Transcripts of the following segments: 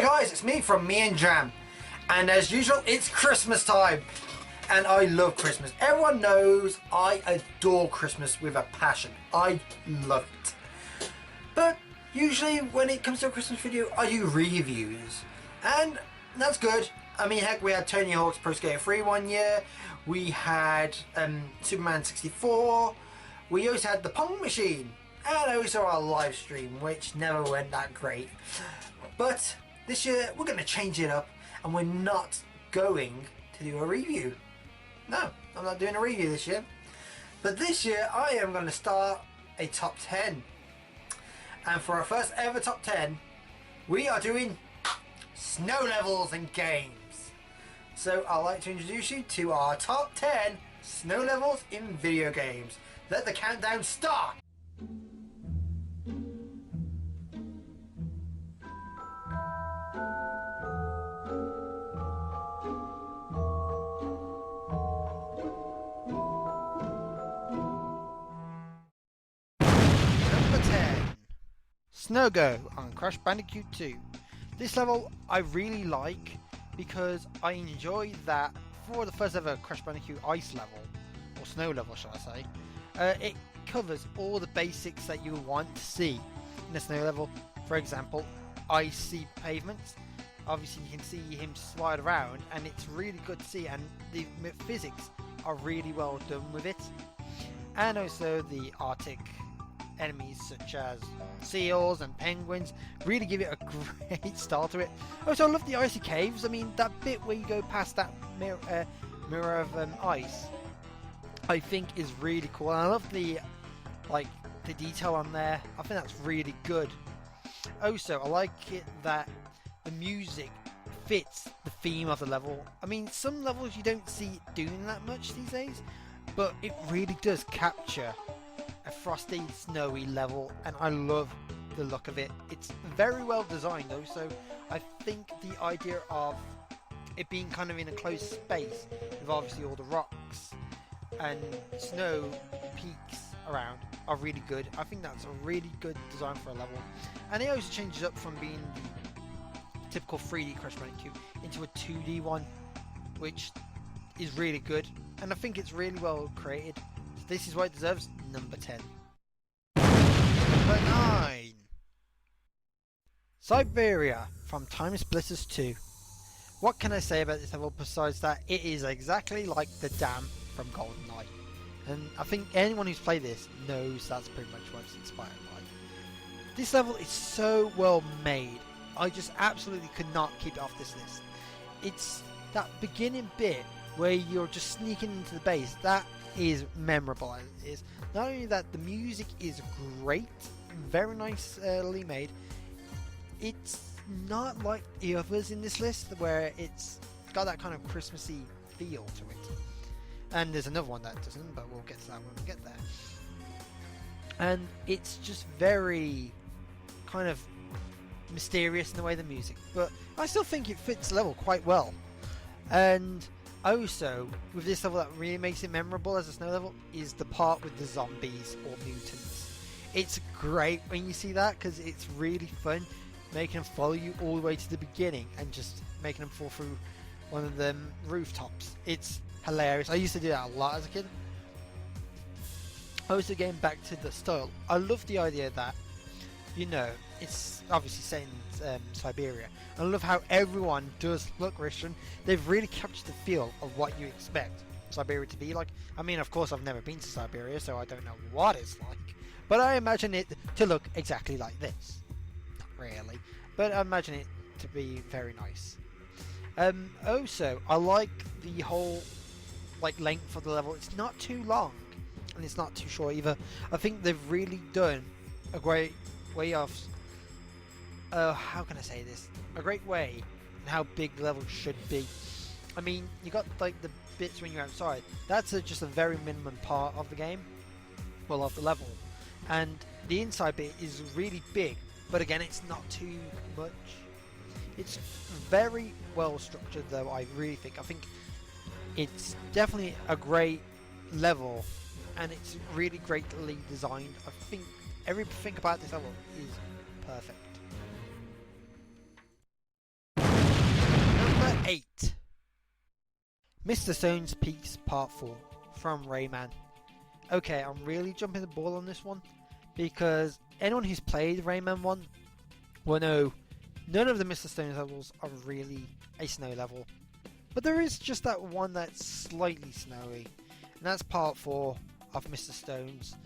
guys, it's me from Me and Jam, and as usual it's Christmas time and I love Christmas. Everyone knows I adore Christmas with a passion. I love it. But usually when it comes to a Christmas video I do reviews, and that's good. I mean, heck, we had Tony Hawk's Pro Skater 3 one year, we had Superman 64, we also had the Pong Machine, and also our live stream, which never went that great. But this year we're going to change it up and we're not going to do a review. No, I'm not doing a review this year. But this year I am going to start a top 10. And for our first ever top 10, we are doing snow levels and games. So I'd like to introduce you to our top 10 snow levels in video games. Let the countdown start! Snow Go on Crash Bandicoot 2. This level I really like because I enjoy that for the first ever Crash Bandicoot ice level, or snow level shall I say, it covers all the basics that you want to see in a snow level. For example, icy pavements. Obviously you can see him slide around and it's really good to see, and the physics are really well done with it. And also the Arctic enemies such as seals and penguins really give it a great style to it. Also, I love the icy caves. I mean, that bit where you go past that mirror of ice, I think is really cool, and I love the detail on there. I think that's really good. Also, I like it that the music fits the theme of the level. I mean, some levels you don't see it doing that much these days, but it really does capture a frosty, snowy level, and I love the look of it. It's very well designed though, so I think the idea of it being kind of in a closed space with obviously all the rocks and snow peaks around are really good. I think that's a really good design for a level, and it also changes up from being the typical 3D Crash Bandicoot into a 2D one, which is really good, and I think it's really well created. This is why it deserves number 10. Number 9. Siberia from Timesplitters II. What can I say about this level besides that it is exactly like the dam from GoldenEye, and I think anyone who's played this knows that's pretty much what it's inspired by. This level is so well made, I just absolutely could not keep it off this list. It's that beginning bit where you're just sneaking into the base that is memorable. It is not only that, the music is great, very nicely made. It's not like the others in this list where it's got that kind of Christmassy feel to it, and there's another one that doesn't, but we'll get to that when we get there. And it's just very kind of mysterious in the way the music, but I still think it fits the level quite well. And also, with this level, that really makes it memorable as a snow level is the part with the zombies or mutants. It's great when you see that because it's really fun making them follow you all the way to the beginning and just making them fall through one of them rooftops. It's hilarious. I used to do that a lot as a kid. Also, getting back to the style, I love the idea that, you know, it's obviously set in Siberia. I love how everyone does look Russian. They've really captured the feel of what you expect Siberia to be like. I mean, of course, I've never been to Siberia, so I don't know what it's like, but I imagine it to look exactly like this. Not really, but I imagine it to be very nice. Also, I like the whole length of the level. It's not too long, and it's not too short either. I think they've really done a great way of how can I say this? A great way in how big the level should be. I mean, you got the bits when you're outside. That's just a very minimum part of the game, well, of the level, and the inside bit is really big. But again, it's not too much. It's very well structured, though. I really think. I think it's definitely a great level, and it's really greatly designed. I think everything about this level is perfect. Number 8. Mr. Stone's Peaks Part 4 from Raymond. Okay, I'm really jumping the ball on this one because anyone who's played Rayman 1 will know none of the Mr. Stone levels are really a snow level. But there is just that one that's slightly snowy, and that's Part 4 of Mr. Stone's.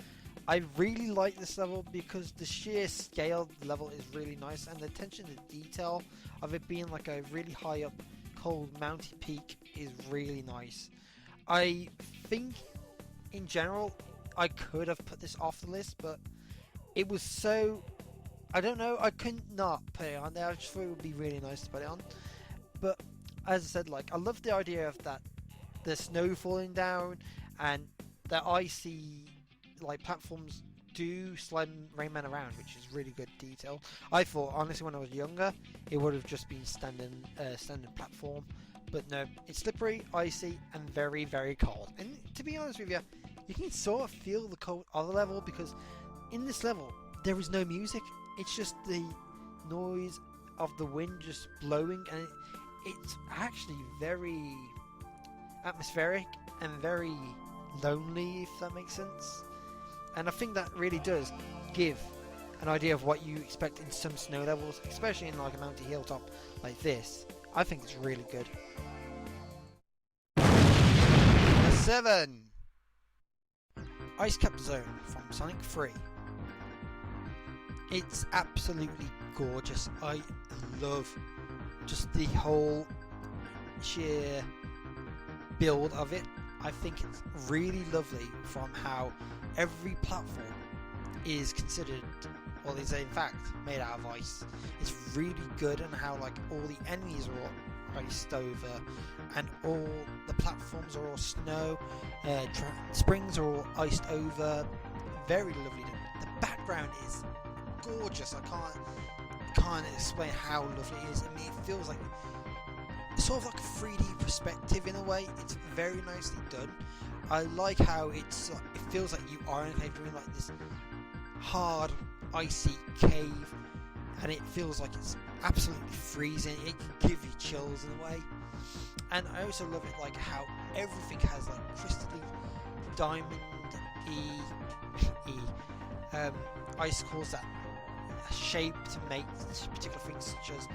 I really like this level because the sheer scale of the level is really nice, and the attention to detail of it being like a really high up cold mountain peak is really nice. I think in general I could have put this off the list, but it was so, I don't know, I couldn't not put it on there. I just thought it would be really nice to put it on. But as I said, like, I love the idea of that, the snow falling down and the icy like platforms do slide Rayman around, which is really good detail. I thought honestly when I was younger it would have just been standing platform, but no, it's slippery, icy, and very, very cold. And to be honest with you, you can sort of feel the cold of the level because in this level there is no music. It's just the noise of the wind just blowing, and it's actually very atmospheric and very lonely, if that makes sense. And I think that really does give an idea of what you expect in some snow levels, especially in like a mountain hilltop like this. I think it's really good. Number 7. Ice Cap Zone from Sonic 3. It's absolutely gorgeous. I love just the whole sheer build of it. I think it's really lovely from how every platform is considered, well, is in fact made out of ice. It's really good, and how like all the enemies are all iced over, and all the platforms are all snow. Springs are all iced over. Very lovely. The background is gorgeous. I can't explain how lovely it is. I mean, it feels like sort of like a 3D perspective in a way. It's very nicely done. I like how it feels like you are in a cave. You're in like this hard, icy cave, and it feels like it's absolutely freezing. It can give you chills in a way. And I also love it like how everything has like crystalline, diamond-y icicles that shape to make particular things, such as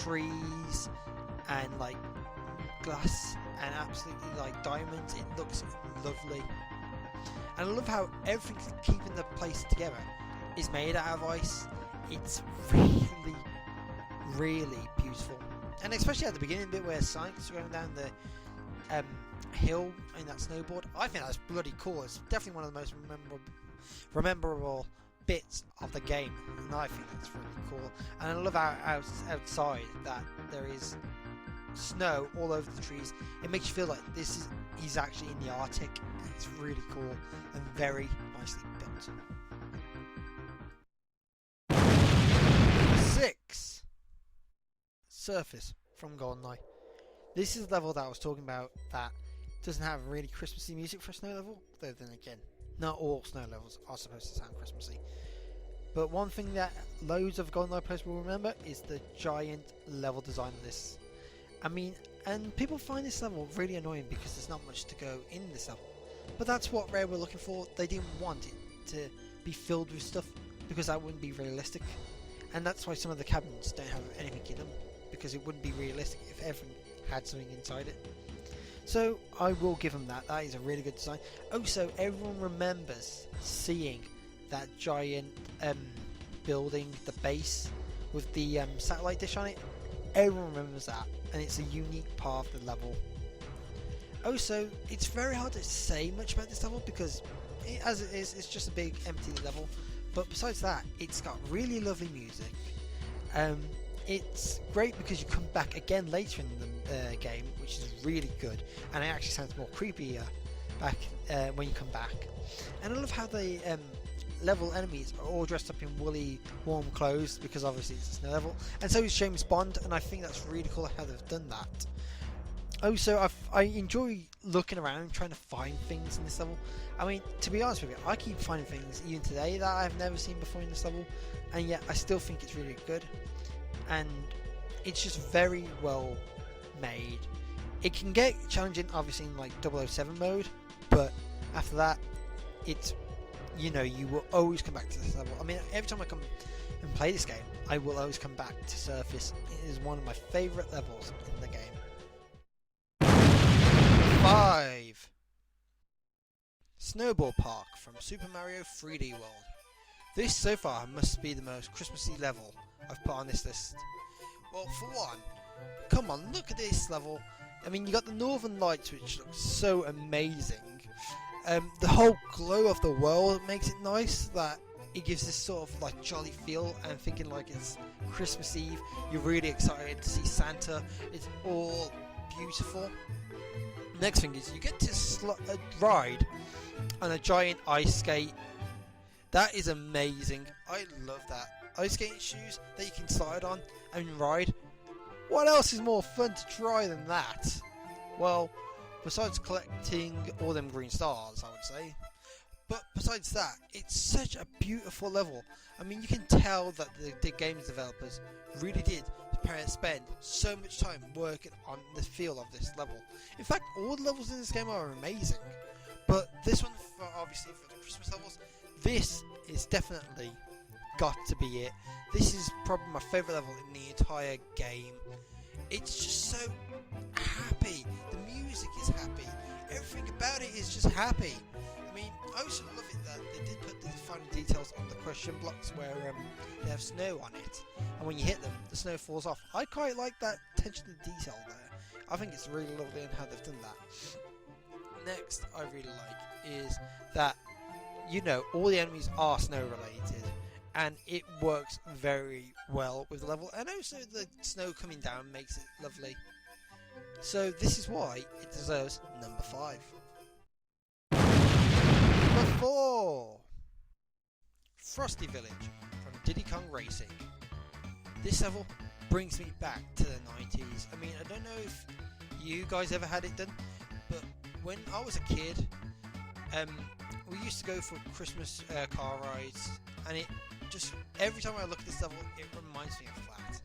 trees and like glass and absolutely like diamonds. It looks lovely, and I love how everything's keeping the place together is made out of ice. It's really, really beautiful, and especially at the beginning bit where Sonic's going down the hill in that snowboard. I think that's bloody cool. It's definitely one of the most rememberable bits of the game, and I think that's really cool. And I love how outside that there is snow all over the trees. It makes you feel like he's actually in the Arctic. It's really cool and very nicely built. 6. Surface from GoldenEye. This is the level that I was talking about that doesn't have really Christmassy music for a snow level, though then again, not all snow levels are supposed to sound Christmassy. But one thing that loads of GoldenEye players will remember is the giant level design of this. I mean, and people find this level really annoying because there's not much to go in this level. But that's what Rare were looking for. They didn't want it to be filled with stuff because that wouldn't be realistic. And that's why some of the cabins don't have anything in them, because it wouldn't be realistic if everything had something inside it. So I will give them that. That is a really good design. Also, everyone remembers seeing that giant building, the base with the satellite dish on it. Everyone remembers that, and it's a unique part of the level. Also, it's very hard to say much about this level because as it is, it's just a big empty level. But besides that, it's got really lovely music. It's great because you come back again later in the game, which is really good, and it actually sounds more creepier back when you come back. And I love how the level enemies are all dressed up in woolly, warm clothes because obviously it's a snow level, and so is James Bond, and I think that's really cool how they've done that. Also, I enjoy looking around trying to find things in this level. I mean, to be honest with you, I keep finding things even today that I've never seen before in this level, and yet I still think it's really good. And it's just very well made. It can get challenging, obviously, in like 007 mode, but after that, it's, you know, you will always come back to this level. I mean, every time I come and play this game, I will always come back to Surface. It is one of my favourite levels in the game. 5. Snowball Park from Super Mario 3D World. This so far must be the most Christmassy level I've put on this list. Well, for one, come on, look at this level. I mean, you got the Northern Lights, which looks so amazing. The whole glow of the world makes it nice, that it gives this sort of like jolly feel, and thinking like it's Christmas Eve, you're really excited to see Santa. It's all beautiful. Next thing is you get to ride on a giant ice skate. That is amazing. I love that. Ice skating shoes that you can slide on and ride. What else is more fun to try than that? Well, besides collecting all them green stars, I would say. But besides that, it's such a beautiful level. I mean, you can tell that the games developers really did spend so much time working on the feel of this level. In fact, all the levels in this game are amazing. But this one, obviously for the Christmas levels, this is definitely got to be it. This is probably my favourite level in the entire game. It's just so happy. The music is happy. Everything about it is just happy. I mean, I also love it that they did put the finer details on the question blocks where they have snow on it, and when you hit them, the snow falls off. I quite like that attention to detail there. I think it's really lovely in how they've done that. Next, I really like is that, you know, all the enemies are snow related, and it works very well with the level, and also the snow coming down makes it lovely. So this is why it deserves number 5. Number 4. Frosty Village from Diddy Kong Racing. This level brings me back to the 90s. I mean, I don't know if you guys ever had it done, but when I was a kid, we used to go for Christmas car rides, and it just, every time I look at this level, it reminds me of that.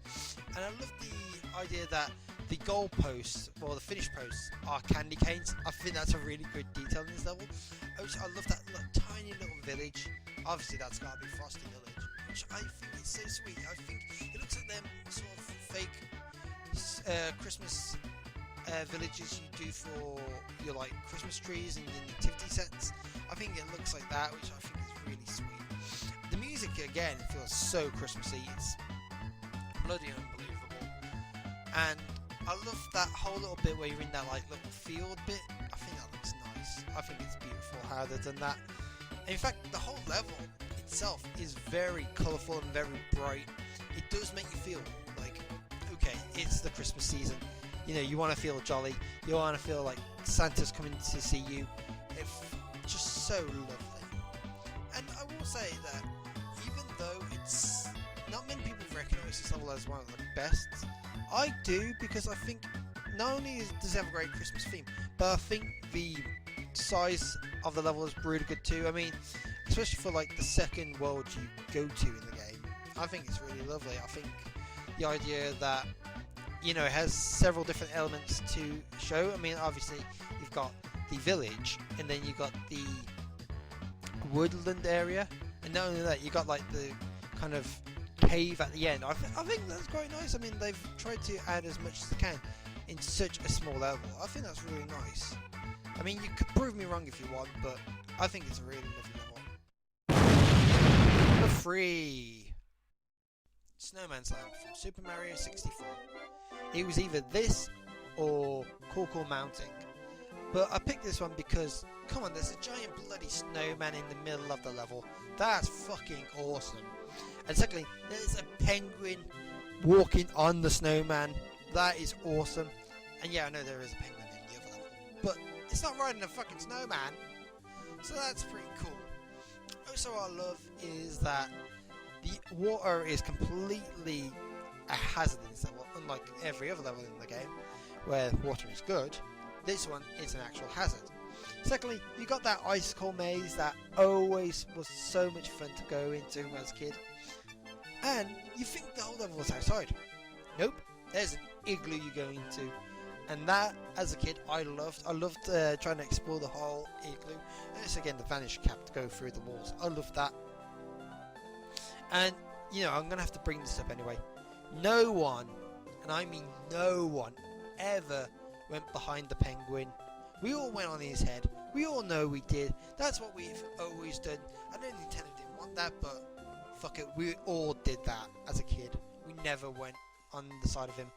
And I love the idea that the goal posts, or the finish posts, are candy canes. I think that's a really good detail in this level. Also, I love that tiny little village. Obviously, that's got to be Frosty Village, which I think is so sweet. I think it looks like them sort of fake Christmas villages you do for your like Christmas trees and your nativity sets. I think it looks like that, which I think is really sweet. The music again feels so Christmassy. It's bloody unbelievable, and I love that whole little bit where you're in that like little field bit. I think that looks nice. I think it's beautiful how they've done that. And in fact, the whole level itself is very colourful and very bright. It does make you feel like, okay, it's the Christmas season. You know, you want to feel jolly. You want to feel like Santa's coming to see you. It's just so lovely. And I will say that even though it's not many people recognise this level as one of the best, I do, because I think not only does it have a great Christmas theme, but I think the size of the level is really good too. I mean, especially for like the second world you go to in the game, I think it's really lovely. I think the idea that, you know, it has several different elements to show. I mean, obviously you've got the village, and then you've got the woodland area, and not only that, you got like the kind of cave at the end. I think that's quite nice. I mean, they've tried to add as much as they can in such a small level. I think that's really nice. I mean, you could prove me wrong if you want, but I think it's a really lovely level. Number 3. Snowmans House from Super Mario 64. It was either this or Cool Mountain, but I picked this one because, come on, there's a giant bloody snowman in the middle of the level. That's fucking awesome. And secondly, there's a penguin walking on the snowman. That is awesome. And yeah, I know there is a penguin in the other level, but it's not riding a fucking snowman, so that's pretty cool. Also, what I love is that the water is completely a hazard in this level, unlike every other level in the game where water is good. This one is an actual hazard. Secondly, you got that icicle maze that always was so much fun to go into when I was a kid. And you think the whole level was outside. Nope, there's an igloo you go into, And that, as a kid, I loved trying to explore the whole igloo. And it's again the vanish cap to go through the walls. I loved that. And you know, I'm going to have to bring this up anyway. No one, and I mean no one, ever went behind the penguin. We all went on his head. We all know we did. That's what we've always done. I know Nintendo didn't want that, but fuck it, we all did that as a kid. We never went on the side of him.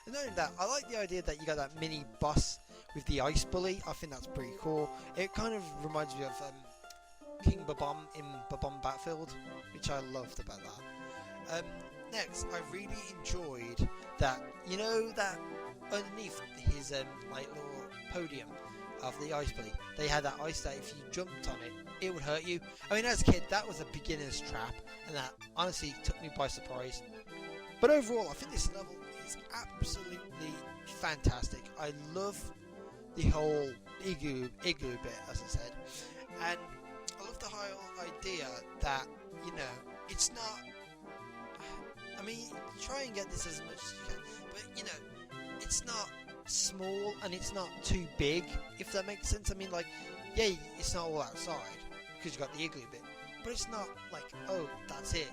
And knowing that, I like the idea that you got that mini boss with the ice bully. I think that's pretty cool. It kind of reminds me of King Bob-omb in Bob-omb Battlefield, which I loved about that. Next, I really enjoyed that, you know, that underneath his like little podium of the ice bully, they had that ice that if you jumped on it, it would hurt you. I mean, as a kid, that was a beginner's trap, and that honestly took me by surprise. But overall, I think this level is absolutely fantastic. I love the whole igloo bit, as I said, and I love the whole idea that, you know, it's not, I mean, try and get this as much as you can, but, you know, it's not small and it's not too big, if that makes sense. I mean, like, yeah, it's not all outside because you got the igloo bit, but it's not like, oh, that's it.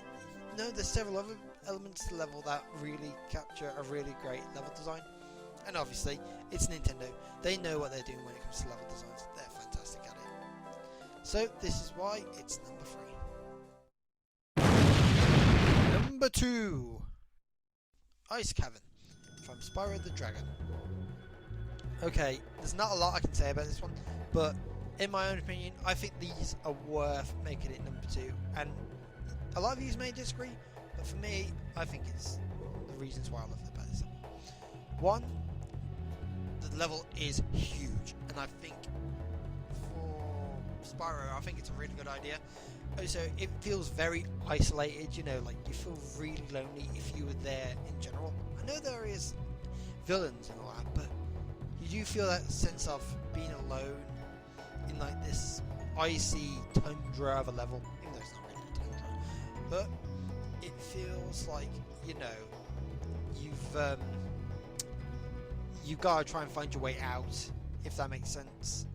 No, there's several other elements to the level that really capture a really great level design. And obviously, it's Nintendo. They know what they're doing when it comes to level designs. They're fantastic at it. So this is why it's number 3. Number 2, Ice Cavern from Spyro the Dragon. Okay, there's not a lot I can say about this one, but in my own opinion, I think these are worth making it number 2. And a lot of you may disagree, but for me, I think it's the reasons why I love it about this level. One, the level is huge, and I think for Spyro, I think it's a really good idea. Also, it feels very isolated, you know, like you feel really lonely if you were there in general. I know there is villains and all that, but you do feel that sense of being alone in like this icy tundra of a level, even though it's not really a tundra, but it feels like, you know, you've got to try and find your way out, if that makes sense.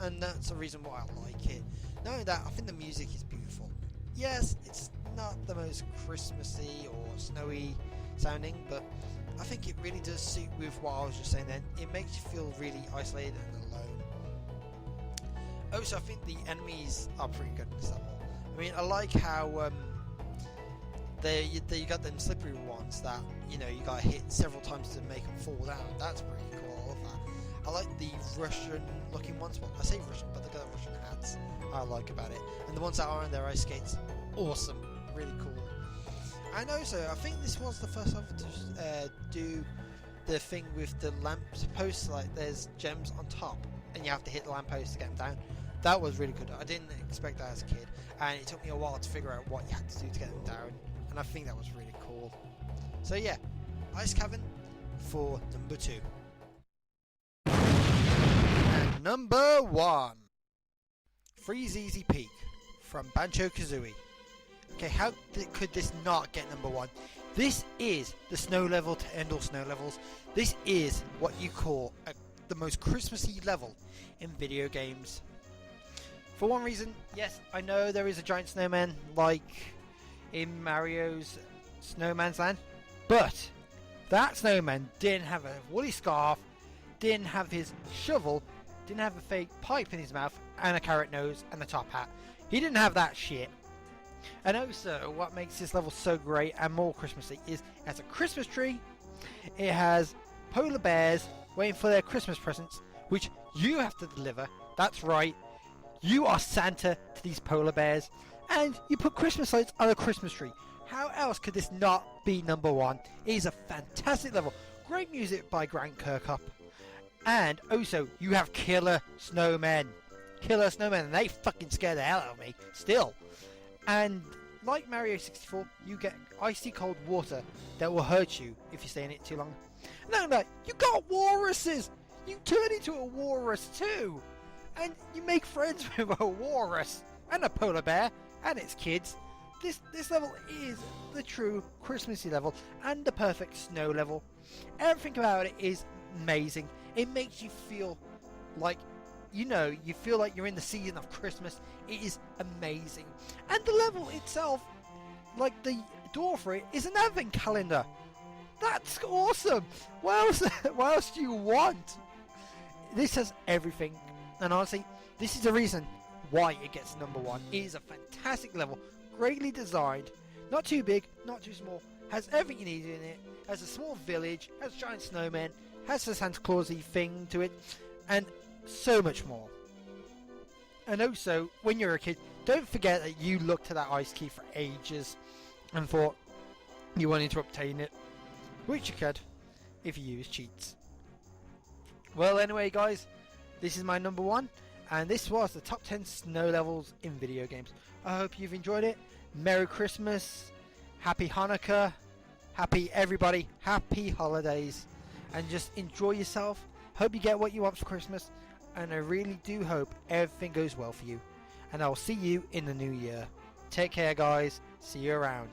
And that's the reason why I like it. Knowing that, I think the music is beautiful. Yes, it's not the most Christmassy or snowy sounding, but I think it really does suit with what I was just saying then. It makes you feel really isolated and alone. Also, I think the enemies are pretty good in this level. I mean, I like how you got them slippery ones that, you know, you got to hit several times to make them fall down. That's pretty cool. I love that. I like the Russian looking ones. Well, I say Russian, but they got Russian hats. I like about it. And the ones that are on their ice skates, awesome. Really cool. And also, I think this was the first time to do the thing with the lamp posts, like there's gems on top and you have to hit the lamp post to get them down. That was really good. I didn't expect that as a kid, and it took me a while to figure out what you had to do to get them down, and I think that was really cool. So yeah, Ice Cavern for number 2. And number 1, Freeze Easy Peak from Banjo-Kazooie. Okay, how could this not get number 1? This is the snow level to end all snow levels. This is what you call the most Christmassy level in video games. For one reason, yes, I know there is a giant snowman like in Mario's Snowman's Land, but that snowman didn't have a woolly scarf, didn't have his shovel, didn't have a fake pipe in his mouth, and a carrot nose and a top hat. He didn't have that shit. And also, what makes this level so great and more Christmassy is it has a Christmas tree, it has polar bears waiting for their Christmas presents, which you have to deliver. That's right, you are Santa to these polar bears, and you put Christmas lights on a Christmas tree. How else could this not be number 1? It is a fantastic level. Great music by Grant Kirkhope. And also, you have killer snowmen. Killer snowmen, and they fucking scare the hell out of me, still. And like Mario 64, you get icy cold water that will hurt you if you stay in it too long. No, you got walruses! You turn into a walrus too! And you make friends with a walrus and a polar bear and its kids. This level is the true Christmassy level and the perfect snow level. Everything about it is amazing. It makes you feel like, you feel like you're in the season of Christmas. It is amazing. And the level itself, like the door for it, is an advent calendar. That's awesome. What else do you want? This has everything. And honestly, this is the reason why it gets number 1. It is a fantastic level, greatly designed, not too big, not too small, has everything you need in it, has a small village, has giant snowmen, has the Santa Clausy thing to it, and so much more. And also, when you're a kid, don't forget that you looked at that ice key for ages and thought you wanted to obtain it, which you could if you use cheats. Well, anyway guys, this is my number 1, and this was the top 10 snow levels in video games. I hope you've enjoyed it. Merry Christmas, Happy Hanukkah, happy holidays, and just enjoy yourself. Hope you get what you want for Christmas, and I really do hope everything goes well for you. And I will see you in the new year. Take care guys, see you around.